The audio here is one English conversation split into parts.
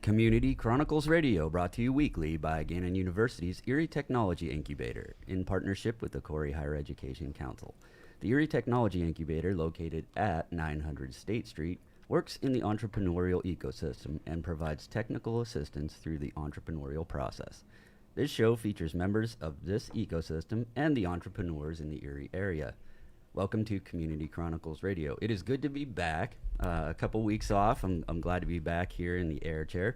Community Chronicles Radio, brought to you weekly by Gannon University's Erie Technology Incubator in partnership with the Corey Higher Education Council. The Erie Technology Incubator, located at 900 State Street, works in the entrepreneurial ecosystem and provides technical assistance through the entrepreneurial process. This show features members of this ecosystem and the entrepreneurs in the Erie area. Welcome to Community Chronicles Radio. It is good to be back. A couple weeks off. I'm glad to be back here in the air chair.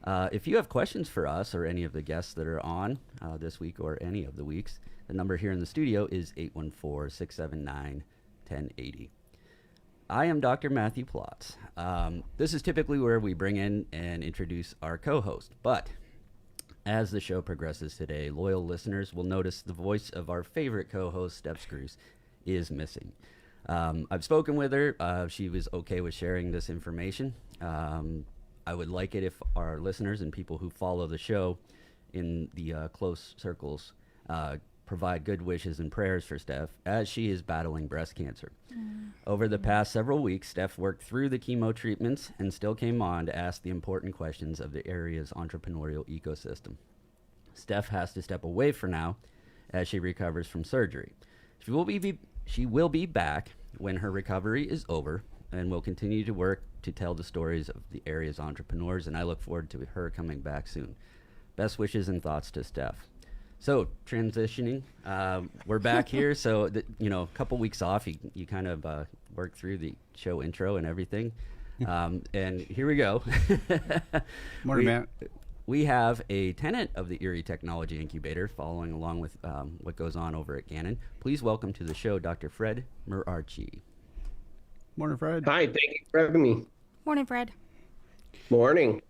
If you have questions for us or any of the guests that are on this week or any of the weeks, the number here in the studio is 814-679-1080. I am Dr. Matthew Plotz. This is typically where we bring in and introduce our co-host, but as the show progresses today, loyal listeners will notice the voice of our favorite co-host, Steph Screws, is missing. I've spoken with her. She was okay with sharing this information. I would like it if our listeners and people who follow the show in the close circles provide good wishes and prayers for Steph as she is battling breast cancer. Over the past several weeks, Steph worked through the chemo treatments and still came on to ask the important questions of the area's entrepreneurial ecosystem. Steph has to step away for now as she recovers from surgery. She will be back when her recovery is over and will continue to work to tell the stories of the area's entrepreneurs, and I look forward to her coming back soon. Best wishes and thoughts to Steph. So, transitioning, we're back here. So, a couple weeks off, you kind of worked through the show intro and everything. And here we go. Morning, Matt. We have a tenant of the Erie Technology Incubator following along with what goes on over at Gannon. Please welcome to the show Dr. Fred Murarchi. Morning, Fred. Hi, thank you for having me. Morning, Fred. Morning.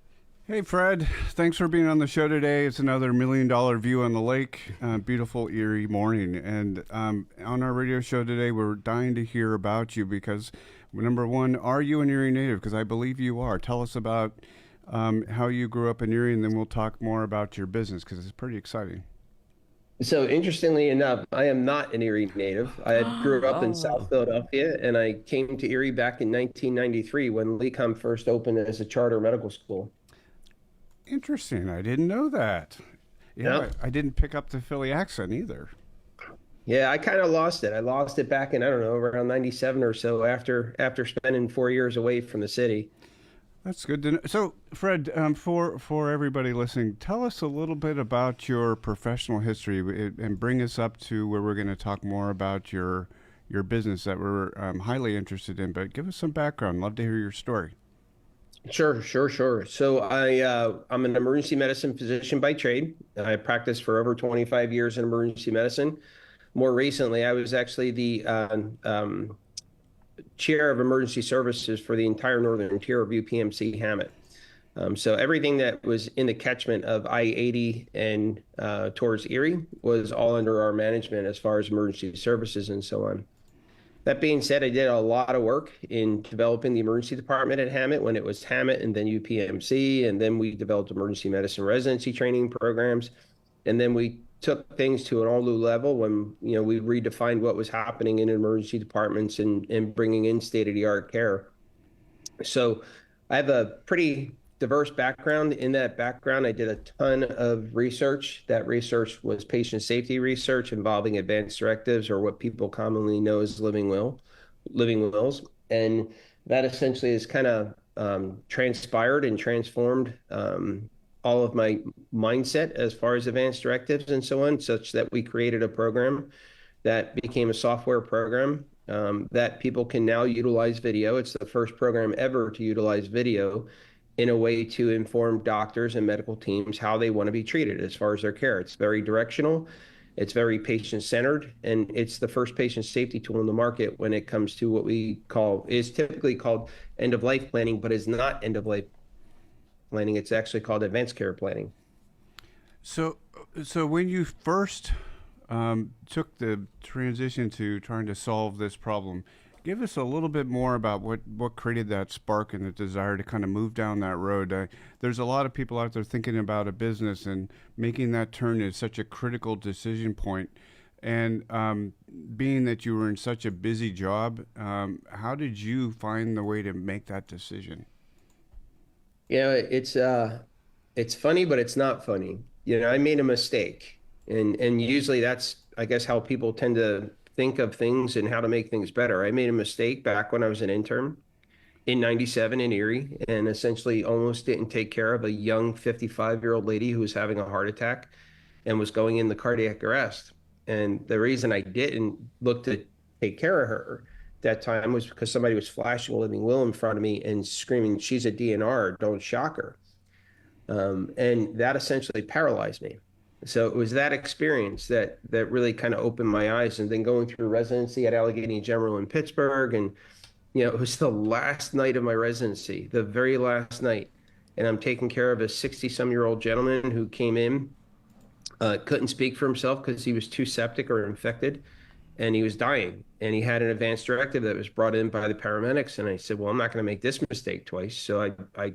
Hey, Fred. Thanks for being on the show today. It's another $1 million view on the lake. Beautiful Erie morning. And on our radio show today, we're dying to hear about you because, number one, are you an Erie native? Because I believe you are. Tell us about how you grew up in Erie, and then we'll talk more about your business because it's pretty exciting. So interestingly enough, I am not an Erie native. I grew up in South Philadelphia, and I came to Erie back in 1993 when LECOM first opened as a charter medical school. Interesting. I didn't know that. Yeah, Yep. I didn't pick up the Philly accent either. Yeah, I kind of lost it. I lost it back in, I don't know, around 97 or so after spending 4 years away from the city. That's good to know. So, Fred, for everybody listening, tell us a little bit about your professional history and bring us up to where we're going to talk more about your business that we're highly interested in. But give us some background. Love to hear your story. Sure. So I'm an emergency medicine physician by trade. I practiced for over 25 years in emergency medicine. More recently, I was actually the chair of emergency services for the entire northern tier of UPMC Hammett. So everything that was in the catchment of I-80 and towards Erie was all under our management as far as emergency services and so on. That being said, I did a lot of work in developing the emergency department at Hammett when it was Hammett and then UPMC, and then we developed emergency medicine residency training programs, and then we took things to an all new level when we redefined what was happening in emergency departments and bringing in state-of-the-art care. So I have a pretty diverse background. In that background, I did a ton of research. That research was patient safety research involving advanced directives, or what people commonly know as living wills. And that essentially has kind of transpired and transformed all of my mindset as far as advanced directives and so on, such that we created a program that became a software program that people can now utilize video. It's the first program ever to utilize video in a way to inform doctors and medical teams how they want to be treated as far as their care. It's very directional, it's very patient-centered, and it's the first patient safety tool in the market when it comes to what is typically called end-of-life planning, but is not end-of-life planning. It's actually called advanced care planning. So when you first took the transition to trying to solve this problem, give us a little bit more about what created that spark and the desire to kind of move down that road. There's a lot of people out there thinking about a business, and making that turn is such a critical decision point. And being that you were in such a busy job, how did you find the way to make that decision? It's funny, but it's not funny. I made a mistake. And usually that's, I guess, how people tend to think of things and how to make things better. I made a mistake back when I was an intern in 97 in Erie and essentially almost didn't take care of a young 55-year-old lady who was having a heart attack and was going in the cardiac arrest. And the reason I didn't look to take care of her that time was because somebody was flashing a living will in front of me and screaming, "She's a DNR, don't shock her." And that essentially paralyzed me. So it was that experience that really kind of opened my eyes. And then going through residency at Allegheny General in Pittsburgh, and it was the last night of my residency, the very last night, and I'm taking care of a 60-some-year-old gentleman who came in, couldn't speak for himself because he was too septic or infected, and he was dying. And he had an advance directive that was brought in by the paramedics. And I said, well, I'm not going to make this mistake twice. So I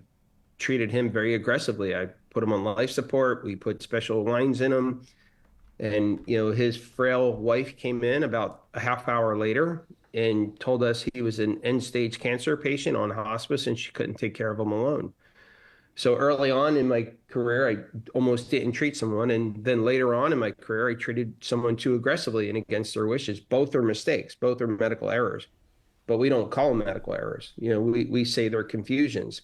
treated him very aggressively. I put him on life support. We put special lines in him. And, his frail wife came in about a half hour later and told us he was an end stage cancer patient on hospice and she couldn't take care of him alone. So early on in my career, I almost didn't treat someone. And then later on in my career, I treated someone too aggressively and against their wishes. Both are mistakes, both are medical errors, but we don't call them medical errors. We say they're confusions.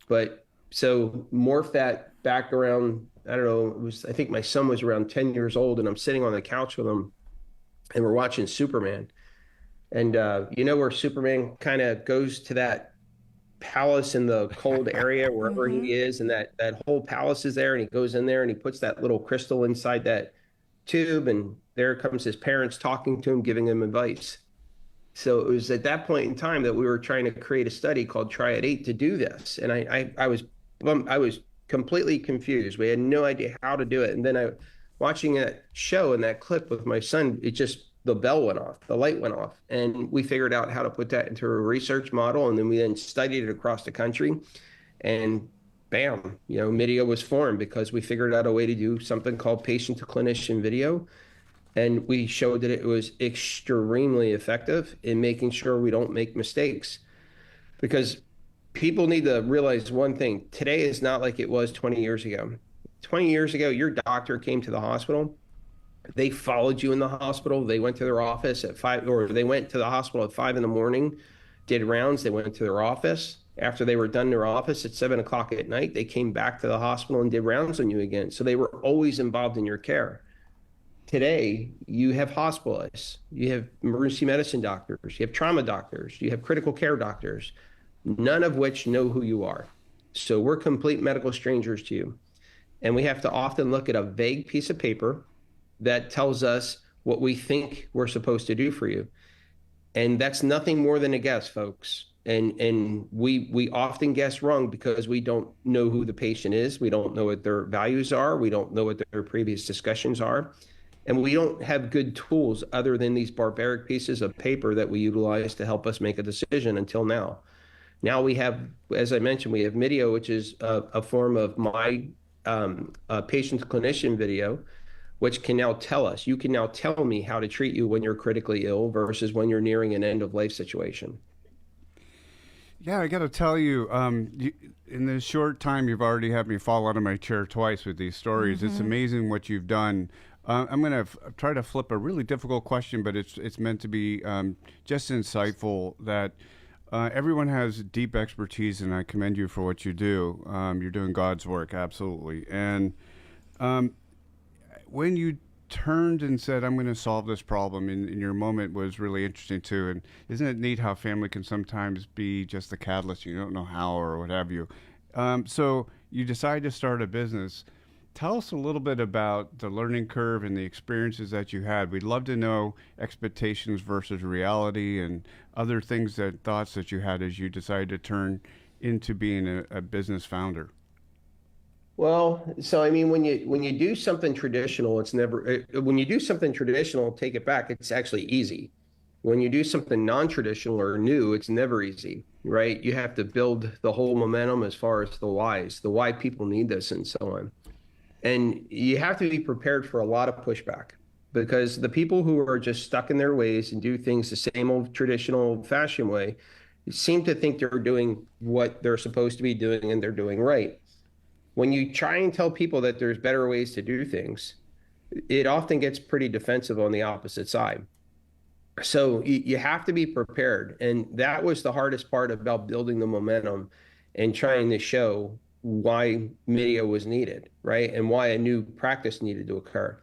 But so morph that back around, I don't know, I think my son was around 10 years old and I'm sitting on the couch with him and we're watching Superman. And where Superman kind of goes to that palace in the cold area wherever he is, and that whole palace is there, and he goes in there and he puts that little crystal inside that tube, and there comes his parents talking to him, giving him advice. So it was at that point in time that we were trying to create a study called Triad 8 to do this, and I was completely confused. We had no idea how to do it, and then watching that show and that clip with my son, the bell went off, the light went off, and we figured out how to put that into a research model. And then we studied it across the country, and bam, MIDIO was formed because we figured out a way to do something called patient to clinician video. And we showed that it was extremely effective in making sure we don't make mistakes, because people need to realize one thing. Today is not like it was 20 years ago. 20 years ago, your doctor came to the hospital. They followed you in the hospital. They went to their office at 5, or they went to the hospital at 5 in the morning, did rounds. They went to their office. After they were done in their office at 7 o'clock at night, they came back to the hospital and did rounds on you again. So they were always involved in your care. Today, you have hospitalists, you have emergency medicine doctors, you have trauma doctors, you have critical care doctors, none of which know who you are. So we're complete medical strangers to you. And we have to often look at a vague piece of paper that tells us what we think we're supposed to do for you. And that's nothing more than a guess, folks. And we often guess wrong because we don't know who the patient is. We don't know what their values are. We don't know what their previous discussions are. And we don't have good tools other than these barbaric pieces of paper that we utilize to help us make a decision until now. Now we have, as I mentioned, we have MIDIO, which is a form of my patient clinician video, which can now you can now tell me how to treat you when you're critically ill versus when you're nearing an end of life situation. Yeah, I got to tell you, in this short time, you've already had me fall out of my chair twice with these stories. It's amazing what you've done. I'm going to try to flip a really difficult question, but it's meant to be just insightful, that everyone has deep expertise, and I commend you for what you do. You're doing God's work, absolutely. And when you turned and said, I'm going to solve this problem, in your moment was really interesting too. And isn't it neat how family can sometimes be just the catalyst? You don't know how or what have you. So you decide to start a business. Tell us a little bit about the learning curve and the experiences that you had. We'd love to know expectations versus reality and other thoughts that you had as you decided to turn into being a business founder. Well, so I mean, when you do something traditional, when you do something traditional, take it back, it's actually easy. When you do something non-traditional or new, it's never easy, right? You have to build the whole momentum as far as the why people need this and so on. And you have to be prepared for a lot of pushback, because the people who are just stuck in their ways and do things the same old traditional fashioned way, seem to think they're doing what they're supposed to be doing and they're doing right. When you try and tell people that there's better ways to do things, it often gets pretty defensive on the opposite side. So you have to be prepared. And that was the hardest part about building the momentum and trying to show why media was needed, right? And why a new practice needed to occur.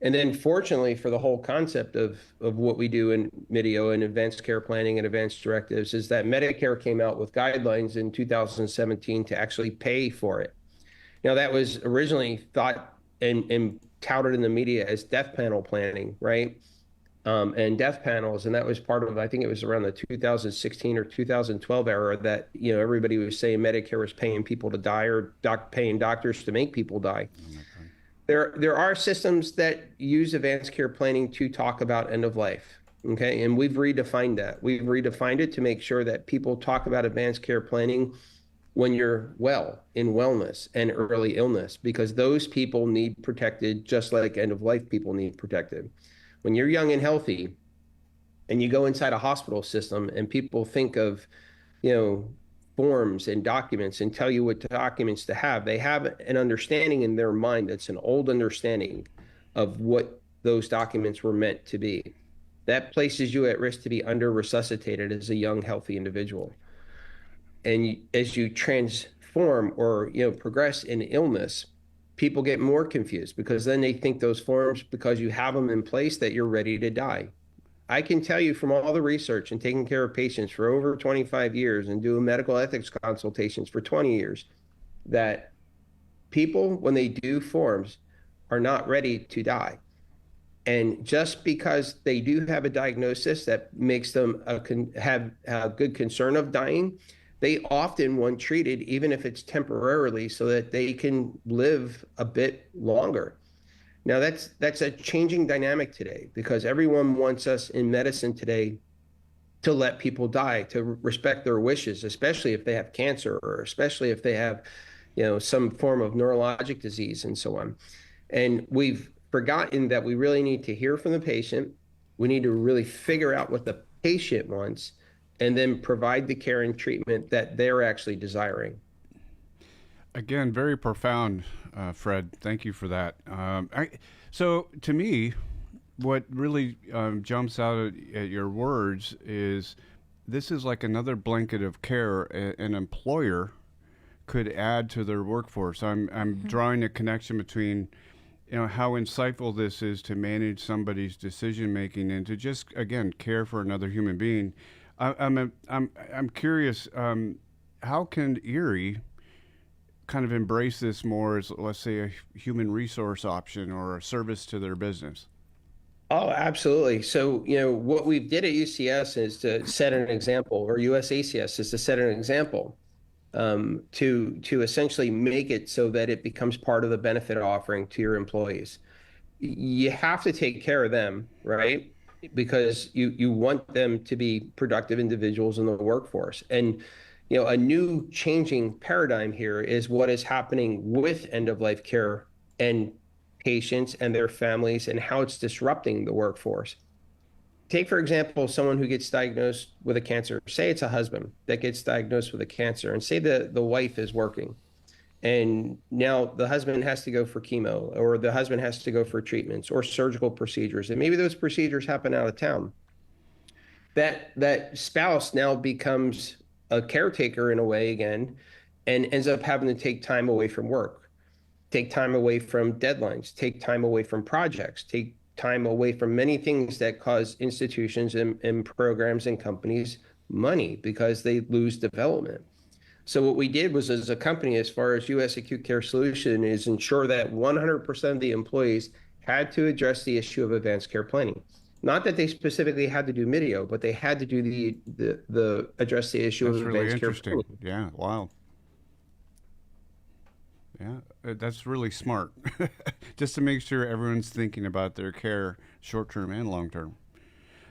And then fortunately for the whole concept of what we do in MIDIO and advanced care planning and advanced directives is that Medicare came out with guidelines in 2017 to actually pay for it. Now, that was originally thought and touted in the media as death panel planning, right? And death panels, and that was part of, I think it was around the 2016 or 2012 era that, everybody was saying Medicare was paying people to die or paying doctors to make people die. There are systems that use advanced care planning to talk about end of life, okay? And we've redefined that. We've redefined it to make sure that people talk about advanced care planning when you're well, in wellness and early illness, because those people need protected just like end of life people need protected. When you're young and healthy and you go inside a hospital system and people think of, forms and documents and tell you what documents to have, they have an understanding in their mind that's an old understanding of what those documents were meant to be. That places you at risk to be under resuscitated as a young, healthy individual. And as you transform or progress in illness, people get more confused because then they think those forms, because you have them in place, that you're ready to die. I can tell you from all the research and taking care of patients for over 25 years and doing medical ethics consultations for 20 years, that people, when they do forms, are not ready to die. And just because they do have a diagnosis that makes them have a good concern of dying, they often want treated, even if it's temporarily, so that they can live a bit longer. Now, that's a changing dynamic today because everyone wants us in medicine today to let people die, to respect their wishes, especially if they have cancer or especially if they have, some form of neurologic disease and so on. And we've forgotten that we really need to hear from the patient. We need to really figure out what the patient wants and then provide the care and treatment that they're actually desiring. Again, very profound, Fred. Thank you for that. So to me, what really jumps out at your words is this is like another blanket of care an employer could add to their workforce. I'm drawing a connection between how insightful this is to manage somebody's decision making and to just again care for another human being. I'm curious, how can Erie kind of embrace this more as, let's say, a human resource option or a service to their business? Oh, absolutely. So, what we did at UCS is to set an example, or USACS is to set an example, to essentially make it so that it becomes part of the benefit offering to your employees. You have to take care of them, right? Because you want them to be productive individuals in the workforce. And a new changing paradigm here is what is happening with end-of-life care and patients and their families and how it's disrupting the workforce. Take, for example, someone who gets diagnosed with a cancer. Say it's a husband that gets diagnosed with a cancer, and say the wife is working. And now the husband has to go for chemo, or the husband has to go for treatments or surgical procedures. And maybe those procedures happen out of town. That spouse now becomes a caretaker in a way again, and ends up having to take time away from work, take time away from deadlines, take time away from projects, take time away from many things that cause institutions and programs and companies money because they lose development. So what we did was, as a company, as far as U.S. Acute Care Solution, is ensure that 100% of the employees had to address the issue of advanced care planning. Not that they specifically had to do MIDIO, but they had to do the address the issue That's of really advanced care interesting. planning. Yeah, wow. Yeah, that's really smart. Just to make sure everyone's thinking about their care, short term and long term.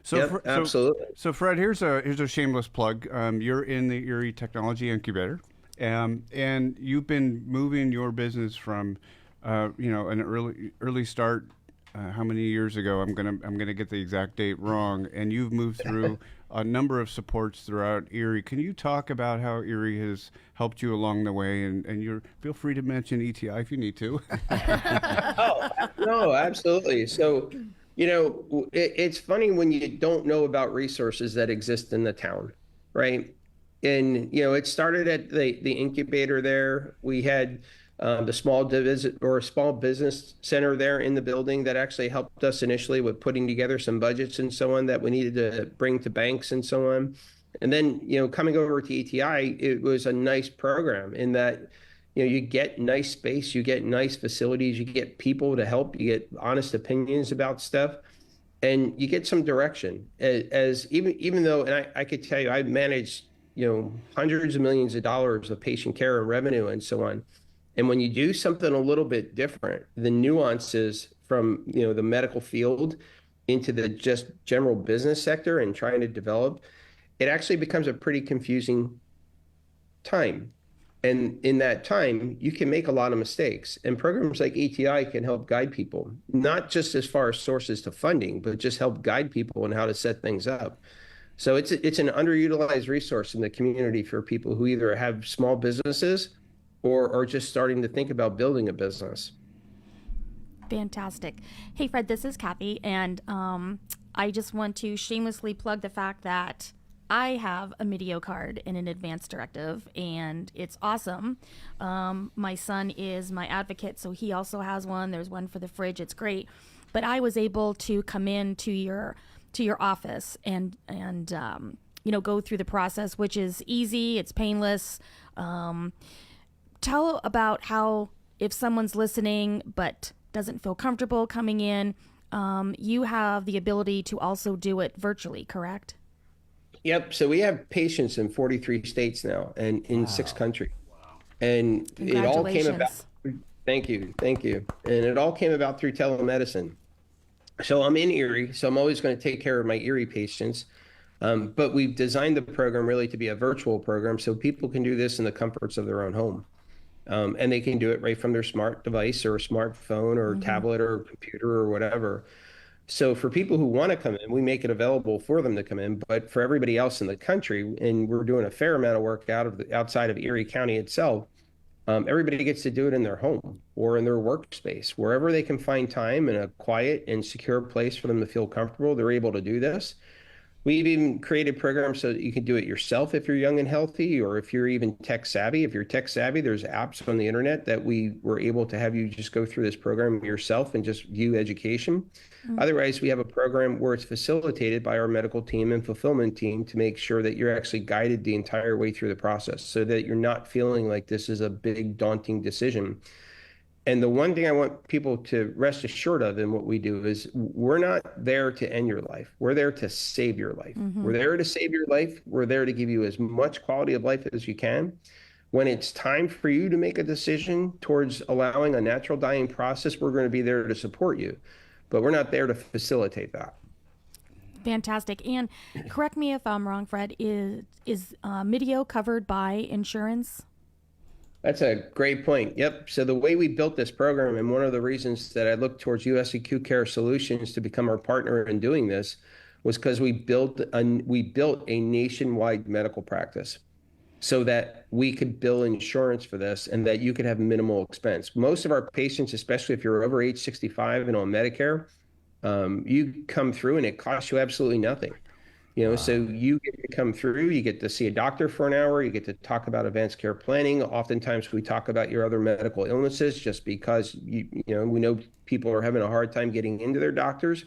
So, Yep, absolutely. So, Fred, here's a shameless plug. You're in the Erie Technology Incubator, and you've been moving your business from, an early start. How many years ago? I'm gonna get the exact date wrong. And you've moved through a number of supports throughout Erie. Can you talk about how Erie has helped you along the way? And you're feel free to mention ETI if you need to. Oh, no, absolutely. So, it's funny when you don't know about resources that exist in the town, right? And, it started at the incubator there. We had the small business center there in the building that actually helped us initially with putting together some budgets and so on that we needed to bring to banks and so on. And then, coming over to ETI, it was a nice program in that you get nice space, you get nice facilities, you get people to help, you get honest opinions about stuff, and you get some direction. As even though, and I could tell you, I managed hundreds of millions of dollars of patient care and revenue and so on. And when you do something a little bit different, the nuances from the medical field into the just general business sector and trying to develop, it actually becomes a pretty confusing time. And in that time, you can make a lot of mistakes. And programs like ETI can help guide people, not just as far as sources to funding, but just help guide people on how to set things up. So it's an underutilized resource in the community for people who either have small businesses or are just starting to think about building a business. Fantastic. Hey, Fred, this is Kathy, and I just want to shamelessly plug the fact that I have a Mideo card in an advanced directive, and it's awesome. My son is my advocate, so he also has one. There's one for the fridge. It's great. But I was able to come in to your office and go through the process, which is easy. It's painless. Tell about how, if someone's listening but doesn't feel comfortable coming in, you have the ability to also do it virtually, correct? Yep. So we have patients in 43 states now and in 6 countries. And it all came about. Thank you. And it all came about through telemedicine. So I'm in Erie, so I'm always going to take care of my Erie patients. But we've designed the program really to be a virtual program so people can do this in the comforts of their own home. And they can do it right from their smart device or smartphone or tablet or computer or whatever. So for people who want to come in, we make it available for them to come in. But for everybody else in the country, and we're doing a fair amount of work outside of Erie County itself, everybody gets to do it in their home or in their workspace. Wherever they can find time in a quiet and secure place for them to feel comfortable, they're able to do this. We've even created programs so that you can do it yourself if you're young and healthy, or if you're even tech savvy. If you're tech savvy, there's apps on the internet that we were able to have you just go through this program yourself and just view education. Otherwise, we have a program where it's facilitated by our medical team and fulfillment team to make sure that you're actually guided the entire way through the process so that you're not feeling like this is a big, daunting decision. And the one thing I want people to rest assured of in what we do is we're not there to end your life. We're there to save your life. We're there to save your life. We're there to give you as much quality of life as you can. When it's time for you to make a decision towards allowing a natural dying process, we're going to be there to support you. But we're not there to facilitate that. Fantastic. And correct me if I'm wrong, Fred, is Mideo covered by insurance? That's a great point. Yep. So the way we built this program, and one of the reasons that I looked towards US Acute Care Solutions to become our partner in doing this, was because we built a nationwide medical practice so that we could bill insurance for this and that you could have minimal expense. Most of our patients, especially if you're over age 65 and on Medicare, you come through and it costs you absolutely nothing. So you get to come through, you get to see a doctor for an hour, you get to talk about advanced care planning. Oftentimes we talk about your other medical illnesses just because, we know people are having a hard time getting into their doctors.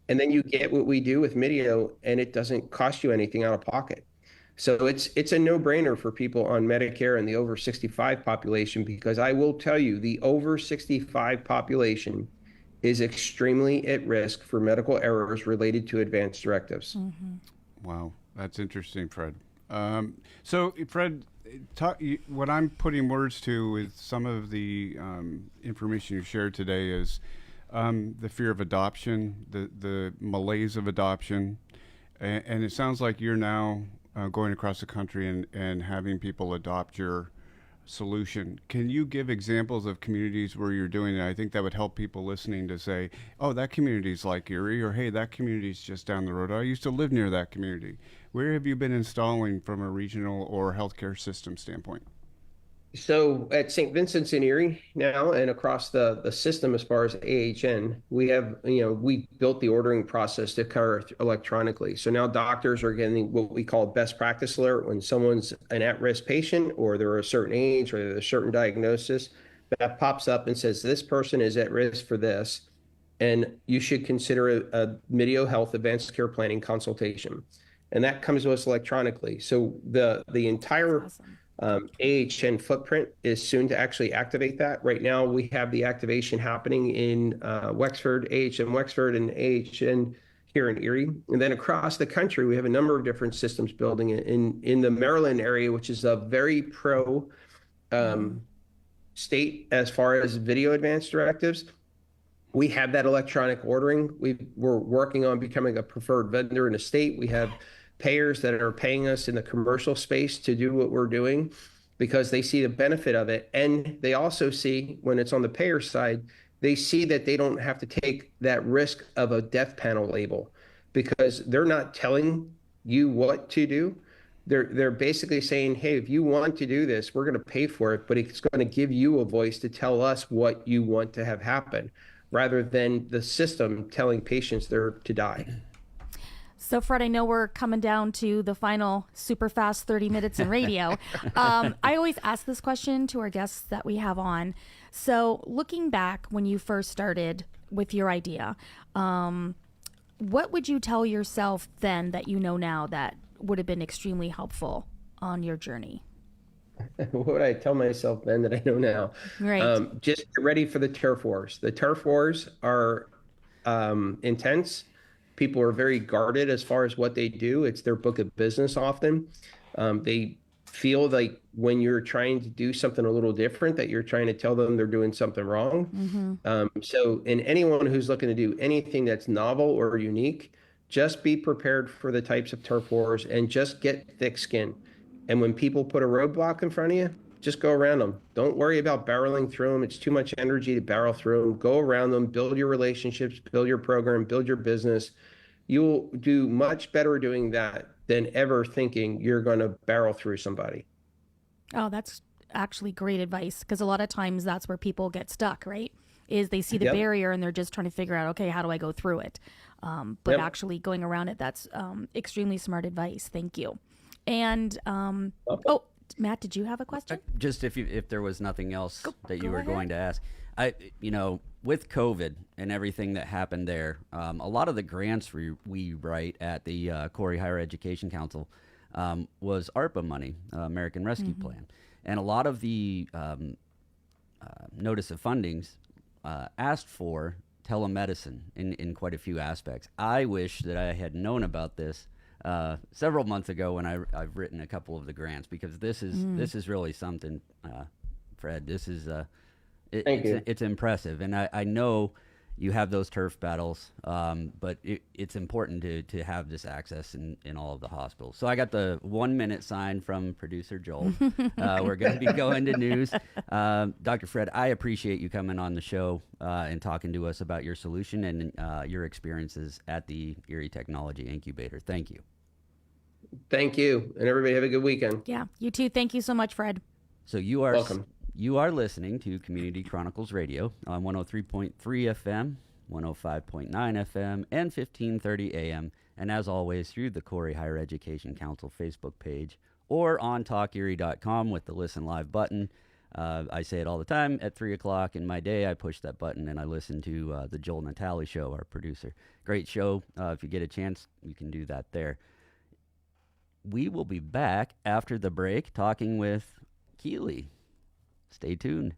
And then you get what we do with Mideo, and it doesn't cost you anything out of pocket. So it's a no-brainer for people on Medicare and the over 65 population, because I will tell you, the over 65 population is extremely at risk for medical errors related to advanced directives. Wow, that's interesting, Fred. So, Fred, what I'm putting words to with some of the information you shared today is the fear of adoption, the malaise of adoption, and it sounds like you're now going across the country and having people adopt your solution. Can you give examples of communities where you're doing it? I think that would help people listening to say, oh, that community's like Erie, or hey, that community's just down the road. I used to live near that community. Where have you been installing from a regional or healthcare system standpoint? So at St. Vincent's in Erie now and across the system as far as AHN, we have, we built the ordering process to occur electronically. So now doctors are getting what we call best practice alert when someone's an at-risk patient or they're a certain age or they're a certain diagnosis that pops up and says, this person is at risk for this, and you should consider a Mideo Health advanced care planning consultation. And that comes to us electronically. So the entire Awesome. AHN footprint is soon to actually activate that. Right now, we have the activation happening in Wexford, AHN Wexford, and AHN here in Erie. And then across the country, we have a number of different systems building in the Maryland area, which is a very pro state as far as video advanced directives. We have that electronic ordering. We're working on becoming a preferred vendor in the state. We have payers that are paying us in the commercial space to do what we're doing because they see the benefit of it. And they also see, when it's on the payer side, they see that they don't have to take that risk of a death panel label because they're not telling you what to do. They're basically saying, hey, if you want to do this, we're going to pay for it, but it's going to give you a voice to tell us what you want to have happen rather than the system telling patients they're to die. So, Fred, I know we're coming down to the final super fast 30 minutes in radio. I always ask this question to our guests that we have on. So, looking back when you first started with your idea, what would you tell yourself then that you know now that would have been extremely helpful on your journey? What would I tell myself then that I know now? Right. Just get ready for the turf wars. The turf wars are intense. People are very guarded as far as what they do. It's their book of business often. They feel like when you're trying to do something a little different, that you're trying to tell them they're doing something wrong. So, in anyone who's looking to do anything that's novel or unique, just be prepared for the types of turf wars and just get thick skin. And when people put a roadblock in front of you, just go around them. Don't worry about barreling through them. It's too much energy to barrel through them. Go around them, build your relationships, build your program, build your business. You'll do much better doing that than ever thinking you're going to barrel through somebody. Oh, that's actually great advice because a lot of times that's where people get stuck, right? Is they see the Yep. barrier and they're just trying to figure out, okay, how do I go through it? But Yep. actually going around it, that's extremely smart advice. Thank you. And Welcome. oh, Matt, did you have a question? Just if there was nothing else that you go were ahead. going to ask, with COVID and everything that happened there, a lot of the grants we write at the Corey Higher Education Council was ARPA money, American Rescue Plan, and a lot of the notice of fundings asked for telemedicine in quite a few aspects. I wish that I had known about this several months ago when I've written a couple of the grants, because this is really something, Fred. This is Thank you. it's impressive, and I know you have those turf battles, but it's important to have this access in all of the hospitals. So I got the 1 minute sign from producer Joel. We're going to be going to news. Dr. Fred, I appreciate you coming on the show and talking to us about your solution and your experiences at the Erie Technology Incubator. Thank you. Thank you. And everybody have a good weekend. Yeah, you too. Thank you so much, Fred. So you are Welcome. You are listening to Community Chronicles Radio on 103.3 FM, 105.9 FM, and 1530 AM. And as always, through the Corey Higher Education Council Facebook page or on talkerie.com with the Listen Live button. I say it all the time. At 3 o'clock in my day, I push that button and I listen to the Joel Natale Show, our producer. Great show. If you get a chance, you can do that there. We will be back after the break talking with Keely. Stay tuned.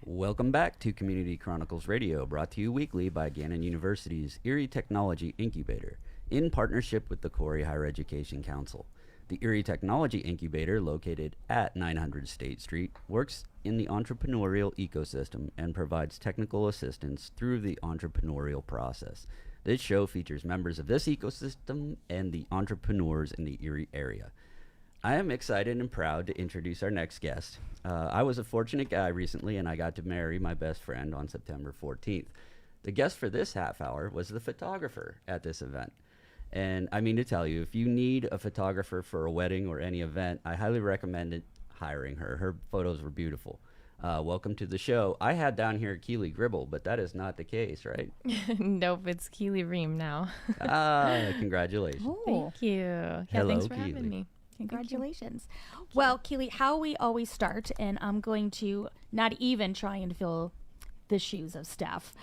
Welcome back to Community Chronicles Radio, brought to you weekly by Gannon University's Erie Technology Incubator, in partnership with the Corey Higher Education Council. The Erie Technology Incubator, located at 900 State Street, works in the entrepreneurial ecosystem and provides technical assistance through the entrepreneurial process. This show features members of this ecosystem and the entrepreneurs in the Erie area. I am excited and proud to introduce our next guest. I was a fortunate guy recently, and I got to marry my best friend on September 14th. The guest for this half hour was the photographer at this event. And I mean to tell you, if you need a photographer for a wedding or any event, I highly recommend hiring her. Her photos were beautiful. Welcome to the show. I had down here Keely Gribble, but that is not the case, right? Nope, it's Keely Ream now. Congratulations. Thank you. Yeah, Hello, thanks for Keely. having me. Congratulations. Well, Keely, how we always start, and I'm going to not even try and fill the shoes of Steph,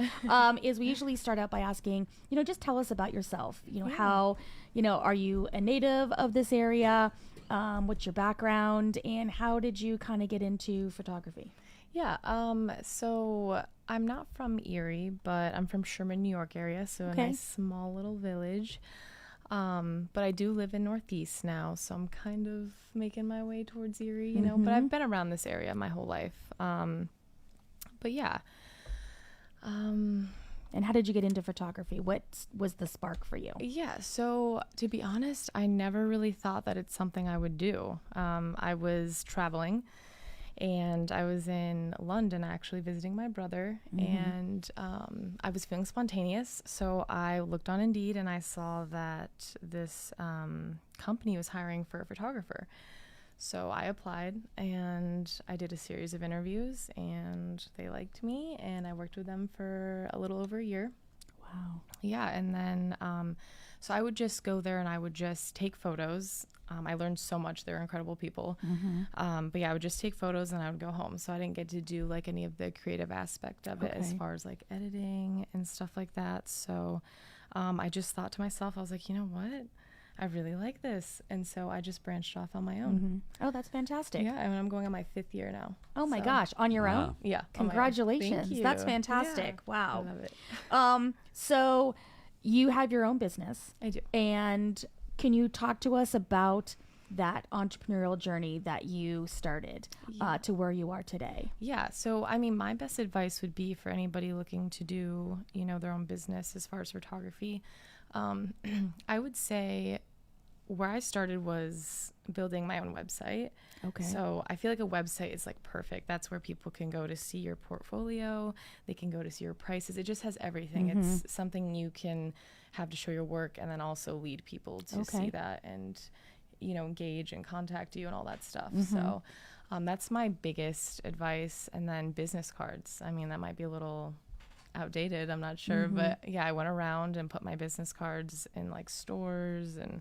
is we usually start out by asking, just tell us about yourself. How, are you a native of this area? What's your background? And how did you kind of get into photography? Yeah, so I'm not from Erie, but I'm from Sherman, New York area, so a nice small little village. But I do live in Northeast now, so I'm kind of making my way towards Erie, but I've been around this area my whole life. But yeah. And how did you get into photography? What was the spark for you? Yeah, so to be honest, I never really thought that it's something I would do. I was traveling, and I was in London actually visiting my brother, and I was feeling spontaneous, so I looked on Indeed and I saw that this company was hiring for a photographer. So I applied, and I did a series of interviews, and they liked me, and I worked with them for a little over a year. Wow. Yeah, and then so I would just go there and I would just take photos. I learned so much. They're incredible people. But yeah, I would just take photos and I would go home. So I didn't get to do like any of the creative aspect of it as far as like editing and stuff like that. So I just thought to myself, I was like, you know what? I really like this. And so I just branched off on my own. Oh, that's fantastic. Yeah, and I'm going on my 5th year now. Oh my gosh, on your own? Yeah. Congratulations. Thank you. That's fantastic. Yeah, Wow. I love it. So you have your own business. I do. And can you talk to us about that entrepreneurial journey that you started to where you are today? Yeah. So, I mean, my best advice would be for anybody looking to do, their own business as far as photography. I would say where I started was building my own website. Okay. So I feel like a website is like perfect. That's where people can go to see your portfolio. They can go to see your prices. It just has everything. It's something you can have to show your work and then also lead people to see that and, engage and contact you and all that stuff. So that's my biggest advice. And then business cards. I mean, that might be a little outdated, I'm not sure, but yeah, I went around and put my business cards in like stores and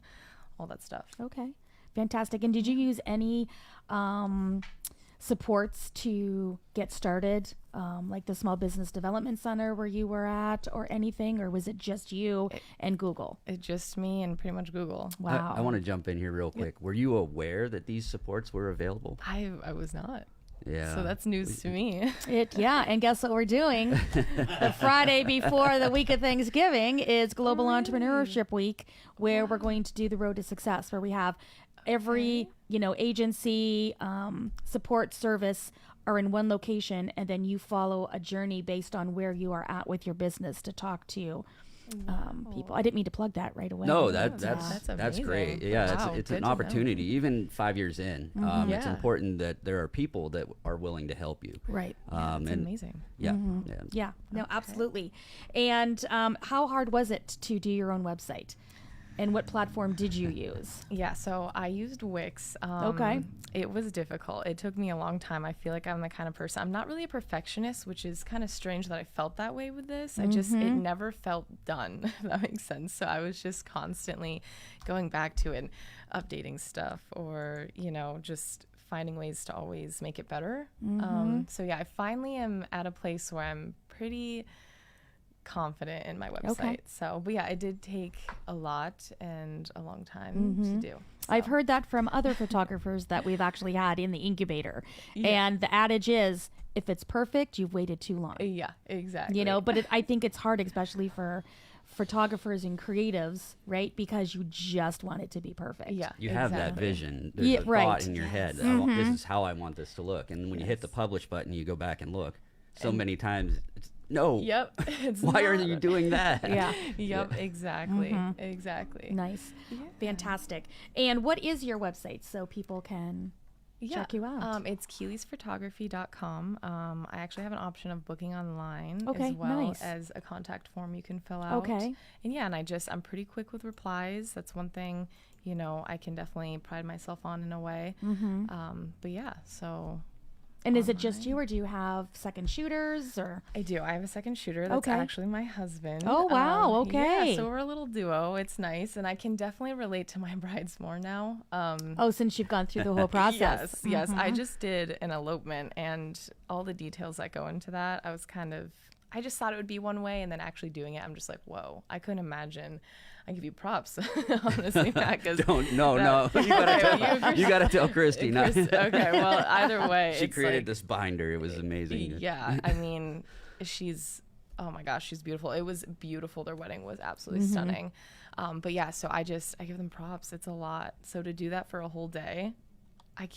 all that stuff. Okay. Fantastic. And did you use any supports to get started, like the Small Business Development Center where you were at or anything, or was it just you and Google? It's just me and pretty much Google. Wow. I want to jump in here real quick. Were you aware that these supports were available? I was not. Yeah. So that's news to me. And guess what we're doing? The Friday before the week of Thanksgiving is Global Entrepreneurship Week, where we're going to do the Road to Success, where we have every, agency, support service are in one location, and then you follow a journey based on where you are at with your business to talk to people. I didn't mean to plug that right away. No, that's amazing. great. Yeah, Wow, it's good an to know. opportunity. Even 5 years in, it's Yeah. important that there are people that are willing to help you. Right. It's amazing. Yeah, Yeah. No, absolutely. And how hard was it to do your own website? And what platform did you use? Yeah, so I used Wix. Okay. It was difficult. It took me a long time. I feel like I'm the kind of person, I'm not really a perfectionist, which is kind of strange that I felt that way with this. It never felt done, if that makes sense. So I was just constantly going back to it, updating stuff or, just finding ways to always make it better. So yeah, I finally am at a place where I'm pretty confident in my website. So, but yeah, it did take a lot and a long time to do. So. I've heard that from other photographers that we've actually had in the incubator. And the adage is, if it's perfect, you've waited too long. Yeah, exactly. You know, but I think it's hard, especially for photographers and creatives, right? Because you just want it to be perfect. Yeah, You have that vision. There's a thought in your head. This is how I want this to look. And when you hit the publish button, you go back and look. So many times, it's, no. Yep. Why are you doing that? Yeah. Yep, exactly. Exactly. Nice. Fantastic. And what is your website so people can check you out? It's keelysphotography.com. I actually have an option of booking online Okay, as well nice. as a contact form you can fill out. Okay. And yeah, and I'm pretty quick with replies. That's one thing, you know, I can definitely pride myself on in a way. But yeah, so. And is it just you, or do you have second shooters, or? I do. I have a second shooter. That's actually my husband. Oh, wow. Okay. Yeah, so we're a little duo. It's nice. And I can definitely relate to my brides more now. Since you've gone through the whole process. Yes. I just did an elopement, and all the details that go into that, I just thought it would be one way, and then actually doing it, I'm just like, whoa, I couldn't imagine. I give you props, honestly, Matt. No. You gotta tell Christy. Okay, well, either way. She created this binder. It was amazing. Yeah, I mean, oh my gosh, she's beautiful. It was beautiful. Their wedding was absolutely stunning. But yeah, so I give them props. It's a lot. So to do that for a whole day, I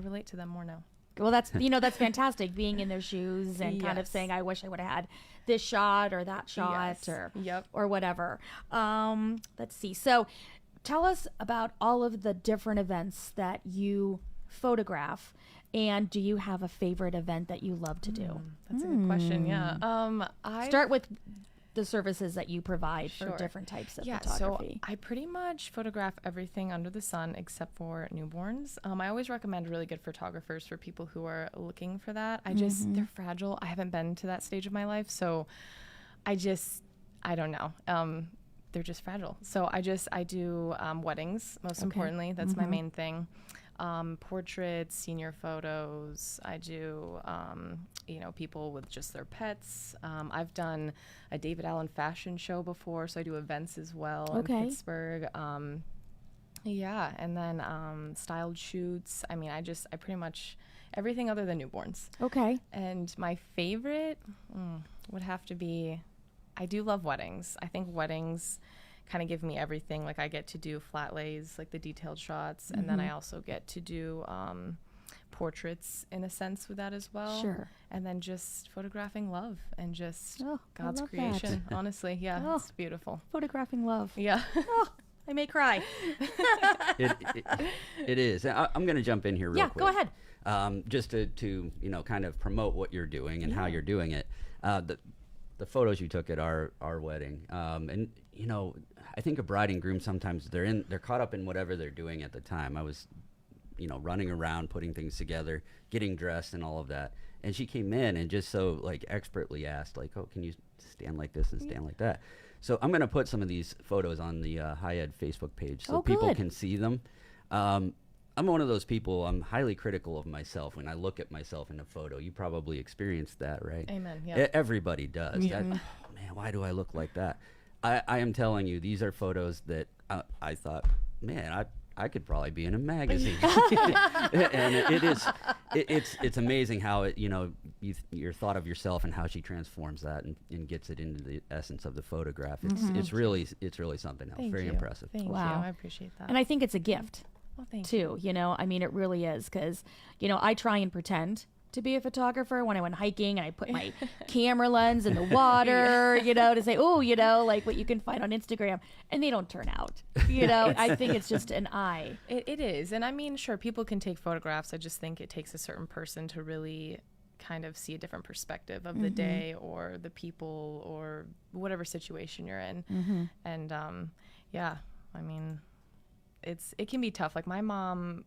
relate to them more now. Well, that's fantastic, being in their shoes and kind of saying, I wish I would have had this shot or that shot or whatever. Let's see. So tell us about all of the different events that you photograph, and do you have a favorite event that you love to do? That's a good question. Yeah. Start with the services that you provide for different types of photography. So I pretty much photograph everything under the sun except for newborns. I always recommend really good photographers for people who are looking for that. They're fragile. I haven't been to that stage of my life, so I don't know. They're just fragile. So I do weddings, most importantly. That's my main thing. Portraits, senior photos. I do, people with just their pets. I've done a David Allen fashion show before, so I do events as well in Pittsburgh. And then styled shoots. I mean, I pretty much everything other than newborns. Okay. And my favorite would have to be, I do love weddings. I think weddings kind of give me everything. Like, I get to do flat lays, like the detailed shots, and then I also get to do portraits in a sense with that as well. Sure. And then just photographing love and just God's I love creation. Honestly, it's beautiful. Photographing love. Yeah. I may cry. It is. I'm going to jump in here real quick. Yeah, go ahead. Just to kind of promote what you're doing and how you're doing it. The photos you took at our wedding, and I think a bride and groom sometimes they're caught up in whatever they're doing at the time. I was running around putting things together, getting dressed and all of that, and she came in and just so expertly asked, oh, can you stand like this and stand like that? So I'm going to put some of these photos on the High Ed Facebook page so people can see them. I'm one of those people, I'm highly critical of myself when I look at myself in a photo. You probably experienced that, right? Amen. Yeah. Everybody does. Yeah. Man, why do I look like that? I am telling you, these are photos that I thought, man, I could probably be in a magazine. And it's amazing how your thought of yourself and how she transforms that and gets it into the essence of the photograph. It's really something else. Very impressive. Thank you. I appreciate that. And I think it's a gift. Well, thank you. I mean, it really is, because, I try and pretend to be a photographer when I went hiking, and I put my camera lens in the water, to say, like what you can find on Instagram, and they don't turn out, I think it's just an eye. It is. And I mean, sure, people can take photographs. I just think it takes a certain person to really kind of see a different perspective of the day or the people or whatever situation you're in. And I mean, it can be tough. Like, my mom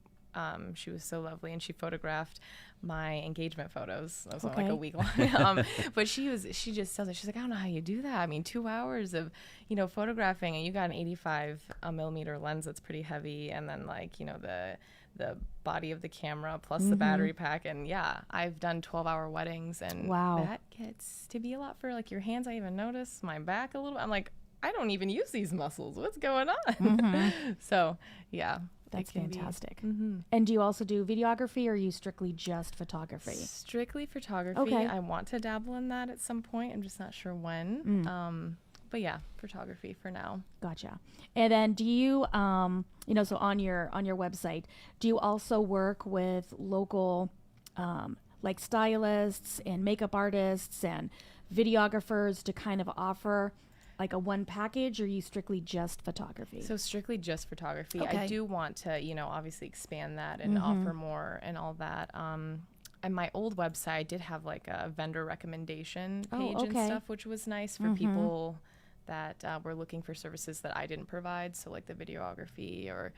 She was so lovely, and she photographed my engagement photos. That was Okay. like a week long. But she just tells me, she's like, I don't know how you do that. I mean, 2 hours of, photographing, and you got an 85 millimeter lens that's pretty heavy, and then like, the body of the camera plus the battery pack. And yeah, I've done 12-hour weddings, and Wow. that gets to be a lot for like your hands. I even notice my back a little. I'm like, I don't even use these muscles. What's going on? So yeah. That's it can be- fantastic. And do you also do videography, or are you strictly just photography? Strictly photography. Okay. I want to dabble in that at some point. I'm just not sure when. But yeah, photography for now. Gotcha. And then do you, so on your website, do you also work with local, like stylists and makeup artists and videographers to kind of offer like a one package, or are you strictly just photography? So strictly just photography. Okay. I do want to, obviously expand that and offer more and all that. And my old website did have like a vendor recommendation page and okay. stuff, which was nice for people that were looking for services that I didn't provide. So like the videography or,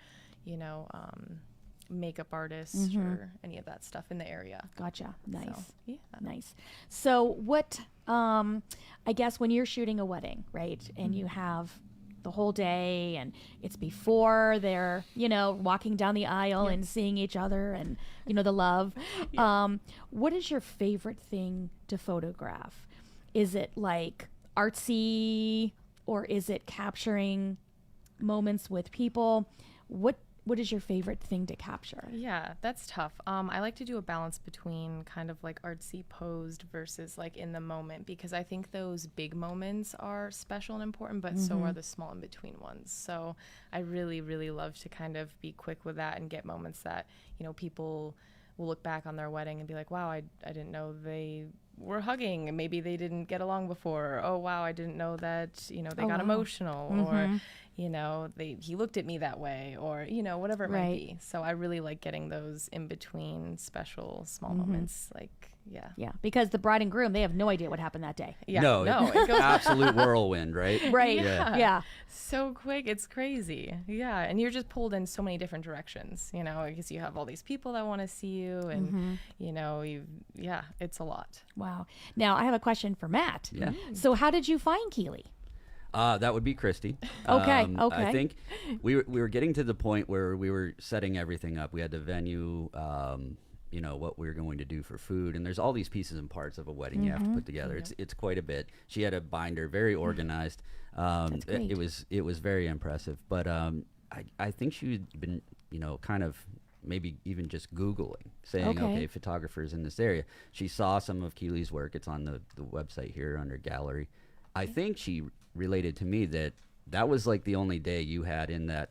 makeup artists or any of that stuff in the area. Gotcha. Nice. So, yeah. Nice. So what, I guess when you're shooting a wedding, right, and you have the whole day and it's before they're, walking down the aisle and seeing each other and, the love, what is your favorite thing to photograph? Is it like artsy, or is it capturing moments with people? What is your favorite thing to capture? Yeah, that's tough. I like to do a balance between kind of like artsy posed versus like in the moment, because I think those big moments are special and important, but so are the small in between ones. So I really, really love to kind of be quick with that and get moments that, people will look back on their wedding and be like, wow, I didn't know they were hugging, and maybe they didn't get along before. Oh, wow, I didn't know that, they got emotional, or, he looked at me that way, or, whatever it might be. So I really like getting those in between special small moments. Like, yeah. Yeah, because the bride and groom, they have no idea what happened that day. Yeah. No, it goes absolute whirlwind, right? Right. Yeah. so quick. It's crazy. Yeah. And you're just pulled in so many different directions, because you have all these people that want to see you, and, it's a lot. Wow. Now, I have a question for Matt. Yeah. So how did you find Keeley? That would be Christy. Okay, I okay. think we were getting to the point where we were setting everything up. We had the venue, what we were going to do for food, and there's all these pieces and parts of a wedding you have to put together. It's quite a bit. She had a binder, very organized. That's great. It was very impressive. But I think she'd been, kind of maybe even just Googling, saying, okay, photographers in this area. She saw some of Keeley's work. It's on the website here under gallery. I think she related to me that was like the only day you had in that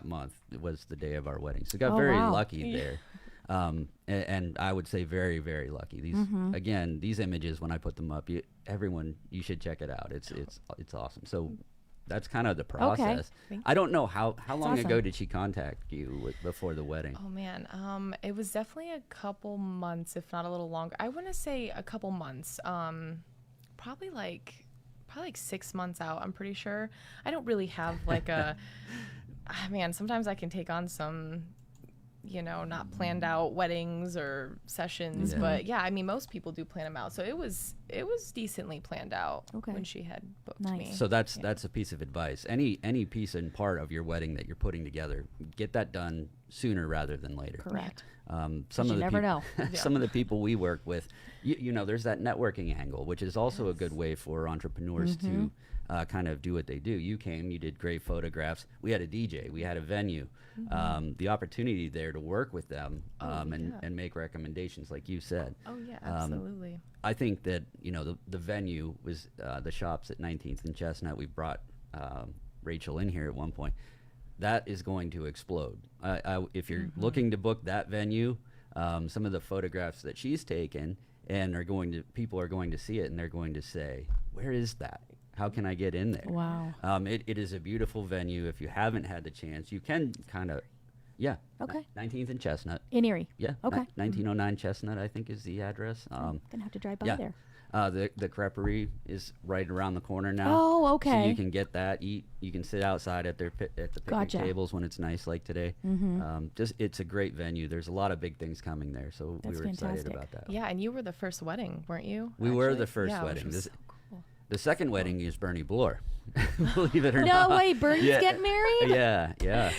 month. It was the day of our wedding. So got very lucky there. And I would say very, very lucky. These again, these images, when I put them up, you should check it out. It's awesome. So that's kind of the process. I don't know how long ago did she contact you before the wedding? Oh man, it was definitely a couple months, if not a little longer. I want to say a couple months. Probably like 6 months out, I'm pretty sure. I don't really have like a man, sometimes I can take on some not planned out weddings or sessions, but yeah, I mean, most people do plan them out. So it was decently planned out when she had booked me. So that's a piece of advice. Any piece and part of your wedding that you're putting together, get that done sooner rather than later. Correct. Some of the never know. Some of the people we work with, there's that networking angle, which is also a good way for entrepreneurs to kind of do what they do. You came, you did great photographs. We had a DJ, we had a venue. The opportunity there to work with them and make recommendations, like you said. Oh yeah, absolutely. I think that the venue was the shops at 19th and Chestnut. We brought Rachel in here at one point. That is going to explode. If you're looking to book that venue, some of the photographs that she's taken and people are going to see it, and they're going to say, "Where is that? How can I get in there?" Wow. It is a beautiful venue. If you haven't had the chance, you can kind of, Okay. 19th and Chestnut. In Erie. Yeah. Okay. 1909 Chestnut, I think, is the address. Gonna have to drive by there. The creperie is right around the corner now. Oh, So okay. you can get that, eat. You can sit outside at the picnic Gotcha. tables when it's nice like today. Just it's a great venue. There's a lot of big things coming there, so That's we were excited fantastic. about that. Yeah, and you were the first wedding, weren't you? We were actually? the first Yeah, which wedding. was This- so cool. The second wedding is Bernie Bloor. Believe it or No not. way, Bernie's Yeah. getting married? Yeah.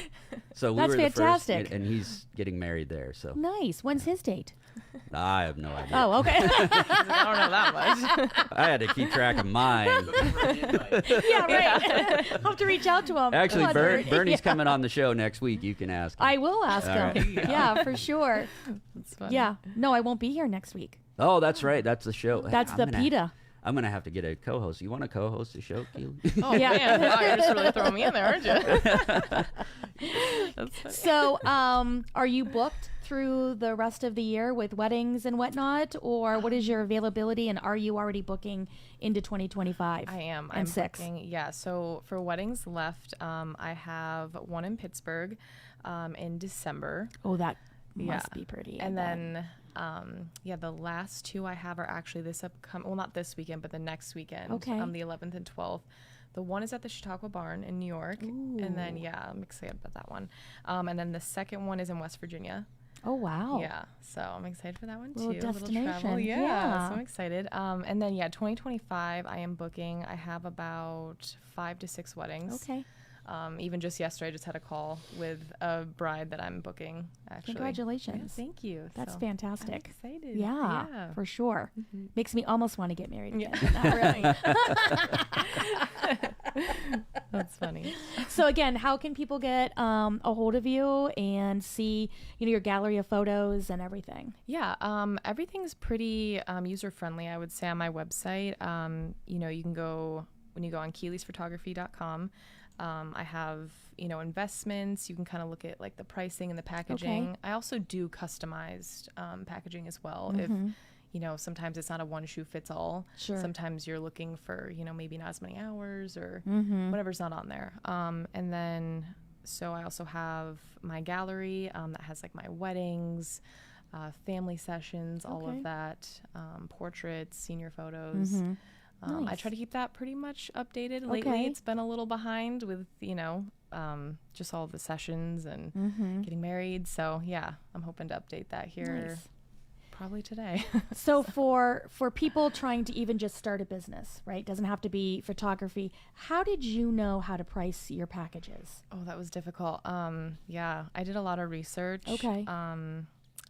So we That's were the fantastic. first, and he's getting married there. So Nice. When's his date? I have no idea. Oh, okay. I don't know that much. I had to keep track of mine. Yeah, right. I'll have to reach out to him. Actually, Come on, Bert. Bernie's Yeah. coming on the show next week. You can ask him. I will ask All him. right. Yeah, for sure. That's funny. Yeah. No, I won't be here next week. Oh, that's right. That's the show. That's I'm the gonna- PETA. I'm gonna have to get a co-host. You want to co-host the show, Keely? Oh, Yeah. man. Wow, you're just really throwing me in there, aren't you? That's funny. So, are you booked through the rest of the year with weddings and whatnot, or what is your availability, and are you already booking into 2025? I am. And I'm six. booking. Yeah. So for weddings left, I have one in Pittsburgh in December. Oh, that Yeah. must be pretty. I And bet. then, the last two I have are actually this upcoming, well, not this weekend, but the next weekend. Okay. The 11th and 12th. The one is at the Chautauqua Barn in New York. And then, I'm excited about that one. And then the second one is in West Virginia. Oh, wow. Yeah. So I'm excited for that one Little too. destination. Yeah. Yeah. So I'm excited. And then, 2025, I am booking. I have about 5 to 6 weddings. Okay. Even just yesterday, I just had a call with a bride that I'm booking. Actually, Congratulations. Yeah, thank you. That's So, fantastic. I'm excited. Yeah, for sure. Makes me almost want to get married again. Yeah. Not really. That's funny. So again, how can people get a hold of you and see, your gallery of photos and everything? Yeah, everything's pretty user friendly, I would say, on my website. You can go when you go on Keely'sPhotography.com. I have, investments. You can kind of look at like the pricing and the packaging. Okay. I also do customized packaging as well. If, sometimes it's not a one shoe fits all. Sure. Sometimes you're looking for, maybe not as many hours or whatever's not on there. And then, so I also have my gallery that has like my weddings, family sessions, all Okay. of that, portraits, senior photos. I Nice. try to keep that pretty much updated. Lately, Okay. it's been a little behind with, just all of the sessions and getting married. So, I'm hoping to update that here Nice. probably today. So for people trying to even just start a business, right? Doesn't have to be photography. How did you know how to price your packages? Oh, that was difficult. I did a lot of research. Okay.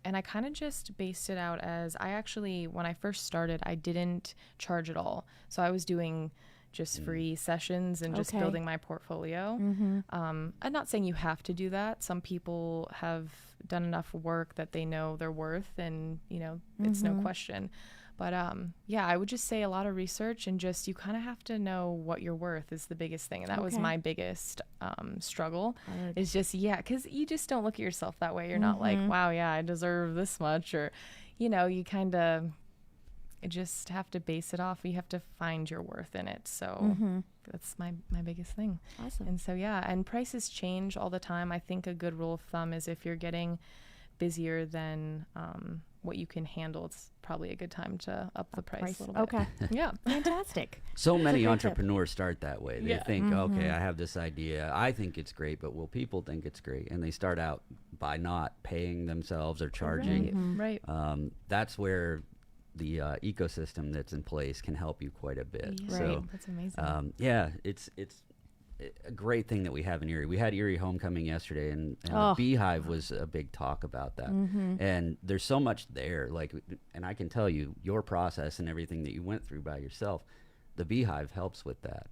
And I kind of just based it out as when I first started, I didn't charge at all. So I was doing just free sessions and just Okay. building my portfolio. I'm not saying you have to do that. Some people have done enough work that they know their worth and, it's no question. But I would just say a lot of research and just you kind of have to know what you're worth is the biggest thing. And that was Okay. my biggest struggle is just, because you just don't look at yourself that way. You're not like, wow, I deserve this much. Or, you kind of just have to base it off. You have to find your worth in it. So that's my biggest thing. Awesome. And so, and prices change all the time. I think a good rule of thumb is if you're getting busier than what you can handle, it's probably a good time to up the price a little bit. Okay. Yeah. Fantastic. So many great tip. entrepreneurs start that way. They Yeah. think, okay, I have this idea. I think it's great, but will people think it's great? And they start out by not paying themselves or charging. Right. That's where the ecosystem that's in place can help you quite a bit. Right. So, That's amazing. it's a great thing that we have in Erie. We had Erie Homecoming yesterday, and Oh. the Beehive was a big talk about that. And there's so much there. And I can tell you, your process and everything that you went through by yourself, the Beehive helps with that.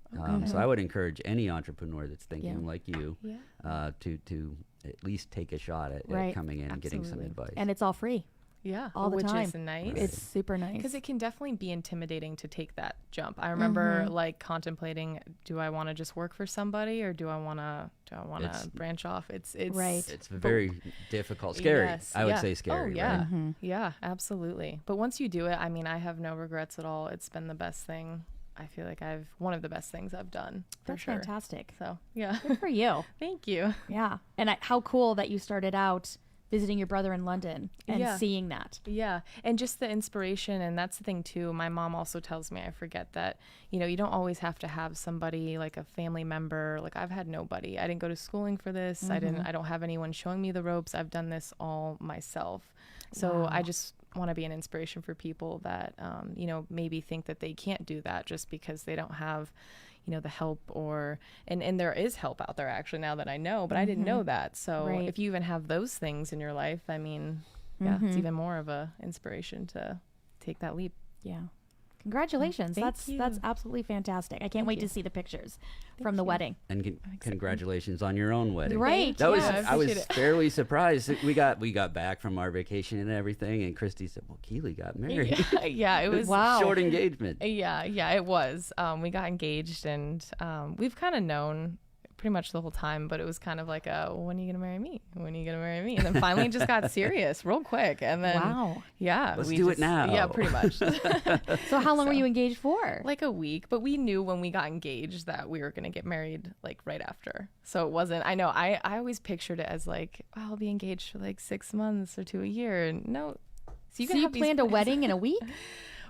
So I would encourage any entrepreneur that's thinking Yeah. like you to at least take a shot at Right. coming in and getting some Absolutely. advice. And it's all free. Yeah. all the which time. is nice. It's super nice. Because it can definitely be intimidating to take that jump. I remember like contemplating, do I want to just work for somebody or do I want It's- to branch off? It's Right. It's very difficult, scary. Yes, I would yeah. say scary. Oh, yeah. Right? Yeah, absolutely. But once you do it, I mean, I have no regrets at all. It's been the best thing. I feel like one of the best things I've done for That's sure. fantastic. So, yeah. Good for you. Thank you. Yeah. And how cool that you started out visiting your brother in London and Yeah. seeing that. Yeah. And just the inspiration. And that's the thing too. My mom also tells me, I forget that, you know, you don't always have to have somebody like a family member. Like I've had nobody. I didn't go to schooling for this. I don't have anyone showing me the ropes. I've done this all myself. So I just want to be an inspiration for people that, you know, maybe think that they can't do that just because they don't have, you know, the help or, and there is help out there actually now that I know, but I didn't know that. So Right. if you even have those things in your life, I mean, yeah, it's even more of a inspiration to take that leap. Yeah. Congratulations. Thank That's you. absolutely fantastic. I can't wait to see the pictures from the wedding. And congratulations on your own wedding. Right. That was Yeah, I I was appreciate it. fairly surprised. We got back from our vacation and everything, and Christy said, "Well, Keely got married. Yeah, it was Wow. Short engagement." Yeah, it was. We got engaged and we've kind of known pretty much the whole time, but it was kind of like when are you gonna marry me? When are you gonna marry me? And then finally it just got serious real quick. And then Wow. yeah, Let's we do it just- now. Yeah, pretty much. So how long were you engaged for? Like a week, but we knew when we got engaged that we were going to get married like right after. So it wasn't, I know, I always pictured it as like, oh, I'll be engaged for like 6 months or to a year. And no. So you have these planned a plans. wedding in a week?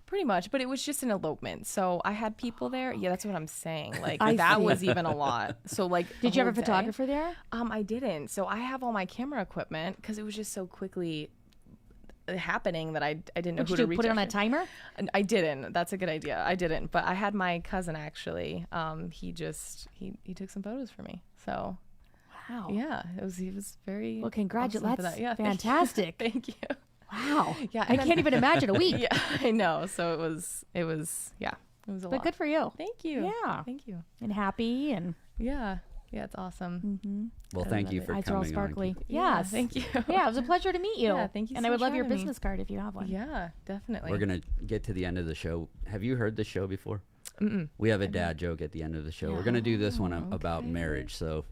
Pretty much, but it was just an elopement. So I had people there. Yeah, that's what I'm saying. Like I that see. was even a lot. So like, the Did you have a whole day- photographer there? I didn't. So I have all my camera equipment because it was just so quickly happening that I didn't know Did who you to reach put it out on a to. timer? And I didn't. That's a good idea. I didn't, but I had my cousin actually. He took some photos for me. So Wow. yeah, he was very Well, awesome congratulations. for that. Yeah, Fantastic. Thank you. Wow. Yeah, I and then- can't even imagine a week. Yeah, I know. So it was yeah, it was a But lot. good for you. Thank you. Yeah. Thank you. And happy and Yeah, it's awesome. Well, thank you for eyes are all coming sparkly. on. Yeah, Yes. thank you. Yeah, it was a pleasure to meet you. Yeah, thank you And so I would much love for your having me. business card if you have one. Yeah, definitely. We're gonna get to the end of the show. Have you heard the show before? We have a dad joke at the end of the show. We're gonna do this one about marriage. So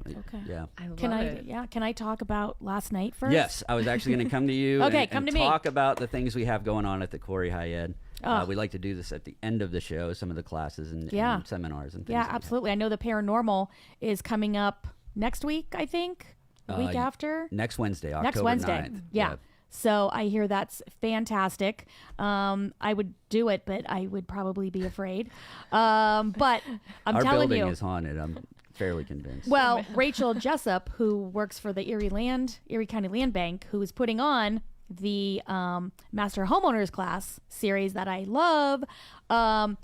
yeah. I love Can it. Can I talk about last night first? Yes, I was actually going to come to you Okay, and, come and to me. talk about the things we have going on at the Corey High Ed. Oh. We like to do this at the end of the show, some of the classes and seminars and things. Yeah, like that. absolutely. I know the paranormal is coming up next week, I think. The week after. Next Wednesday, October Next Wednesday. 9th. Yeah. So I hear that's fantastic. I would do it, but I would probably be afraid. But I'm Our telling building you. is haunted. I'm fairly convinced. Well, Rachel Jessup, who works for the Erie County Land Bank, who is putting on the Master Homeowners class series that I love,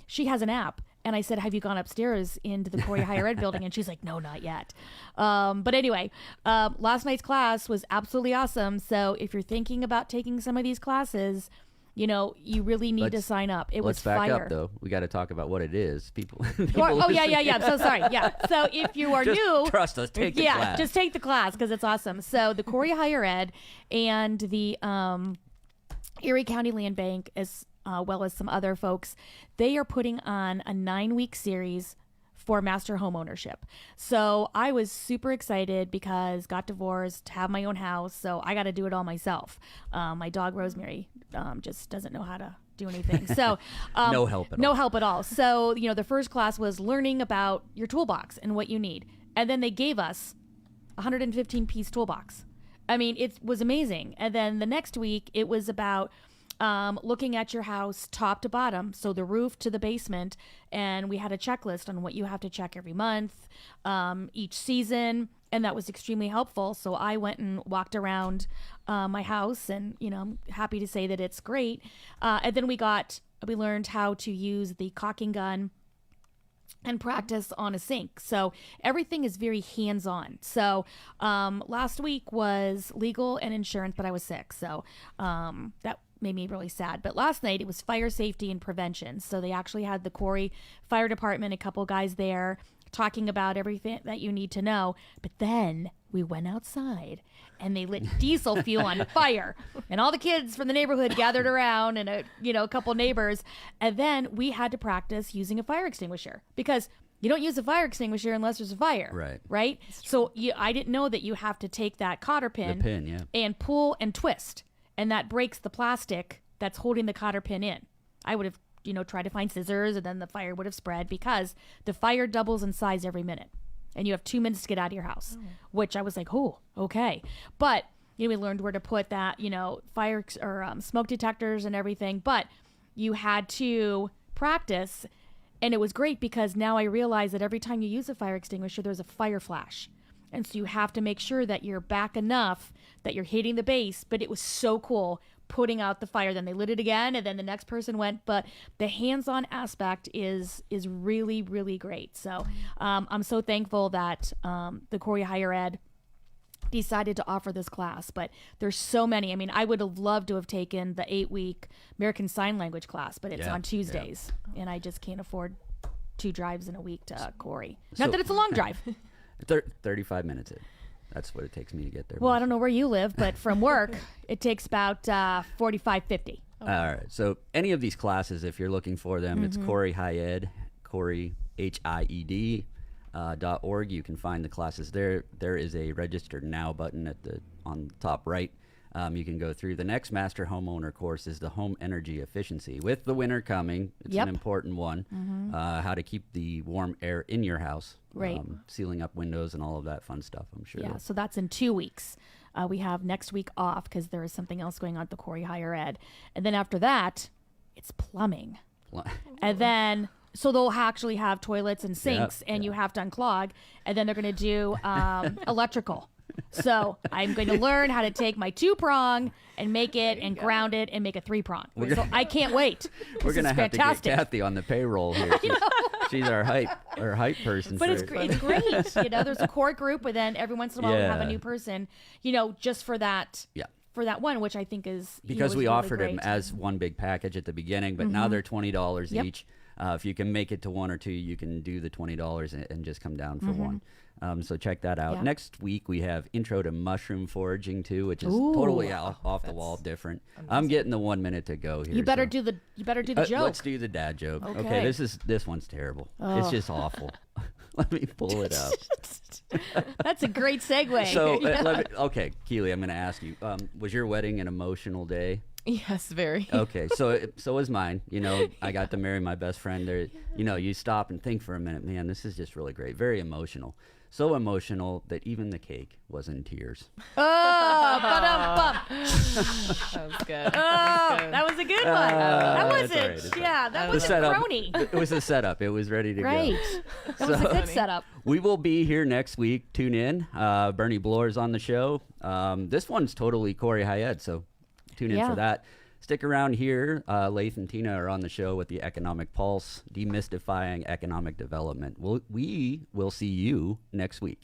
she has an app. And I said, have you gone upstairs into the Corey Higher Ed building? And she's like, no, not yet. But anyway, last night's class was absolutely awesome. So if you're thinking about taking some of these classes, you know, you really need to sign up. It was Let's back fire. up, though. We got to talk about what it is. People Oh, yeah. listen. I'm so sorry. Yeah. So if you are Just new, trust us. Take the class. just take the class because it's awesome. So the Corey Higher Ed and the Erie County Land Bank, as well as some other folks, they are putting on a 9-week series for master home ownership. So I was super excited because got divorced, have my own house, so I got to do it all myself. My dog Rosemary just doesn't know how to do anything. So No help at no all. help at all. So the first class was learning about your toolbox and what you need, and then they gave us a 115-piece toolbox. I mean, it was amazing. And then the next week, it was about looking at your house top to bottom, so the roof to the basement, and we had a checklist on what you have to check every month, each season, and that was extremely helpful. So I went and walked around my house, and I'm happy to say that it's great. And then we learned how to use the caulking gun and practice on a sink. So everything is very hands-on. So last week was legal and insurance, but I was sick, so that made me really sad. But last night it was fire safety and prevention. So they actually had the Corey Fire Department, a couple guys there talking about everything that you need to know. But then we went outside and they lit diesel fuel on fire, and all the kids from the neighborhood gathered around, and a couple neighbors, and then we had to practice using a fire extinguisher, because you don't use a fire extinguisher unless there's a fire. Right. So I didn't know that you have to take that cotter pin, and pull and twist, and that breaks the plastic that's holding the cotter pin in. I would have tried to find scissors, and then the fire would have spread, because the fire doubles in size every minute, and you have 2 minutes to get out of your house, which I was like, oh, okay. But we learned where to put that, fire or smoke detectors and everything. But you had to practice, and it was great because now I realize that every time you use a fire extinguisher, there's a fire flash. And so you have to make sure that you're back enough that you're hitting the base. But it was so cool putting out the fire. Then they lit it again, and then the next person went. But the hands-on aspect is really, really great. So I'm so thankful that the Corey Higher Ed decided to offer this class. But there's so many. I mean, I would have loved to have taken the 8-week American Sign Language class, but it's on Tuesdays, and I just can't afford 2 drives in a week to Corey. Not that it's a long drive. 35 minutes in. That's what it takes me to get there. Well, I don't know where you live, but from work, it takes about 45, 50. All right. So any of these classes, if you're looking for them, it's Corey High Ed, Corey, HIED, .org. You can find the classes there. There is a register now button on the top right. You can go through. The next master homeowner course is the home energy efficiency. With the winter coming, it's an important one. How to keep the warm air in your house, right? Sealing up windows and all of that fun stuff, I'm sure. Yeah, so that's in 2 weeks. We have next week off because there is something else going on at the Corey Higher Ed. And then after that, it's plumbing. And then, so they'll actually have toilets and sinks, and you have to unclog. And then they're going to do electrical. So I'm going to learn how to take my 2-prong and make it and ground it and make a 3-prong. So I can't wait. We're going to have to get Kathy on the payroll here. She's our hype person. But it's great. There's a core group, but then every once in a while we have a new person, just for that. Yeah. For that one, which I think is because we really offered great. them as one big package at the beginning, but now they're $20 each. If you can make it to 1 or 2, you can do the $20 and just come down for one. So check that out. Next week we have Intro to Mushroom Foraging too, which is totally off the wall different. Amazing. I'm getting the 1 minute to go here. You better do the joke. Let's do the dad joke. Okay, this one's terrible. It's just awful. Let me pull it up. That's a great segue. So Keely, I'm going to ask you: was your wedding an emotional day? Yes, very. Okay, so was mine. I got to marry my best friend. There, you stop and think for a minute. Man, this is just really great. Very emotional. So emotional that even the cake was in tears. Oh, that was good. That was a good one. That wasn't. Right, that was a crony. It was a setup. It was ready to go. That was a good setup. We will be here next week. Tune in. Bernie Bloor's on the show. This one's totally Corey High Ed, so tune in for that. Stick around here. Laith and Tina are on the show with the Economic Pulse, demystifying economic development. We will see you next week.